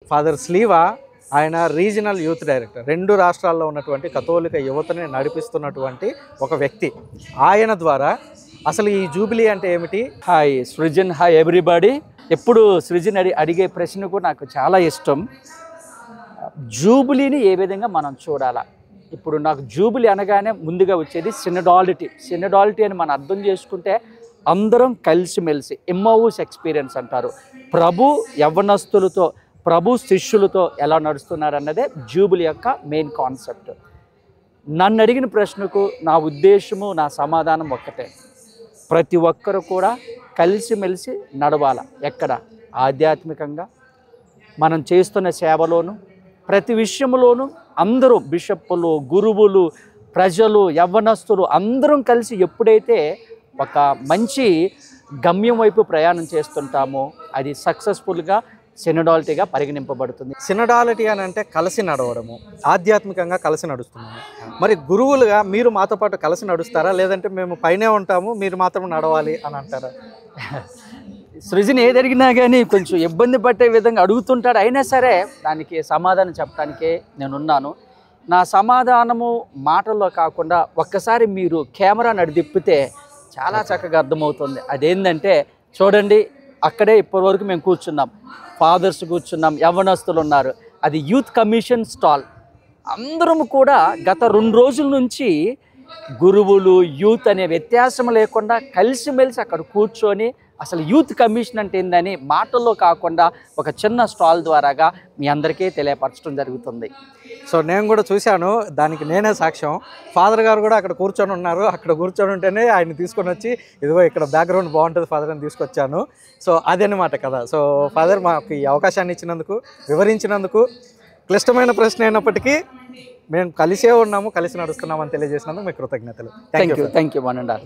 Father స్లీవా ఆయన regional youth director. 2 రాష్ట్రాల్లో ఉన్నటువంటి కథోలిక యువతని నడిపిస్తున్నటువంటి ఒక వ్యక్తి. ఆయన ద్వారా అసలు ఈ జూబిలీ అంటే ఏమిటి? Hi Srujan, hi everybody. ఎప్పుడు సృజన్ అడిగే ప్రశ్న కూడా నాకు చాలా ఇష్టం. జూబిలీని ఏ విధంగా మనం చూడాలా? ఇప్పుడు నాకు జూబిలీ అనగానే ముందుగా వచ్చేది సినడాలిటీ అని మనం అర్థం చేసుకుంటే అందరం కలిసిమెలిసి ఎమ్మౌస్ ఎక్స్పీరియన్స్ అంటారు. ప్రభు యవ్వనస్తులతో, ప్రభు శిష్యులతో ఎలా నడుస్తున్నారన్నదే జూబిలీ యొక్క మెయిన్ కాన్సెప్ట్. నన్ను అడిగిన ప్రశ్నకు నా ఉద్దేశము, నా సమాధానం ఒక్కటే. ప్రతి ఒక్కరు కూడా కలిసిమెలిసి నడవాల. ఎక్కడ? ఆధ్యాత్మికంగా, మనం చేస్తున్న సేవలోను, ప్రతి విషయంలోనూ అందరూ బిషప్పులు, గురువులు, ప్రజలు, యవ్వనస్తులు అందరం కలిసి ఎప్పుడైతే ఒక మంచి గమ్యం వైపు ప్రయాణం చేస్తుంటామో అది సక్సెస్ఫుల్గా సినడాలిటీగా పరిగణింపబడుతుంది. సినడాలిటీ అని అంటే కలిసి నడవడము, ఆధ్యాత్మికంగా కలిసి నడుస్తున్నాము. మరి గురువులుగా మీరు మాతో పాటు కలిసి నడుస్తారా, లేదంటే మేము పైనే ఉంటాము మీరు మాత్రం నడవాలి అని అంటారా? సృజన్ ఏది అడిగినా కానీ కొంచెం ఇబ్బంది పట్టే విధంగా అడుగుతుంటాడు. అయినా సరే దానికి సమాధానం చెప్పడానికే నేనున్నాను. నా సమాధానము మాటల్లో కాకుండా ఒక్కసారి మీరు కెమెరా నడిదిప్పితే చాలా చక్కగా అర్థమవుతుంది. అదేంటంటే చూడండి, అక్కడే ఇప్పటివరకు మేము కూర్చున్నాం, ఫాదర్స్ కూర్చున్నాం, యవ్వనస్తులు ఉన్నారు. అది యూత్ కమిషన్ స్టాల్. అందరం కూడా గత 2 రోజుల నుంచి గురువులు, యూత్ అనే వ్యత్యాసం లేకుండా కలిసిమెలిసి అక్కడ కూర్చొని అసలు యూత్ కమిషన్ అంటే ఏందని మాటల్లో కాకుండా ఒక చిన్న స్టాల్ ద్వారాగా మీ అందరికీ తెలియపరచడం జరుగుతుంది. సో నేను కూడా చూశాను, దానికి నేనే సాక్ష్యం. ఫాదర్ గారు కూడా అక్కడ కూర్చొని ఉన్నారు. అక్కడ కూర్చొని ఉంటేనే ఆయన తీసుకొని వచ్చి, ఇదిగో ఇక్కడ బ్యాక్గ్రౌండ్ బాగుంటుంది ఫాదర్ అని తీసుకొచ్చాను. సో అదనమాట కదా. సో ఫాదర్ మాకు ఈ అవకాశాన్ని ఇచ్చినందుకు, వివరించినందుకు, క్లిష్టమైన ప్రశ్న అయినప్పటికీ మేము కలిసే ఉన్నాము, కలిసి నడుస్తున్నామని తెలియజేసినందుకు మీకు కృతజ్ఞతలు. Thank you. 1 and all.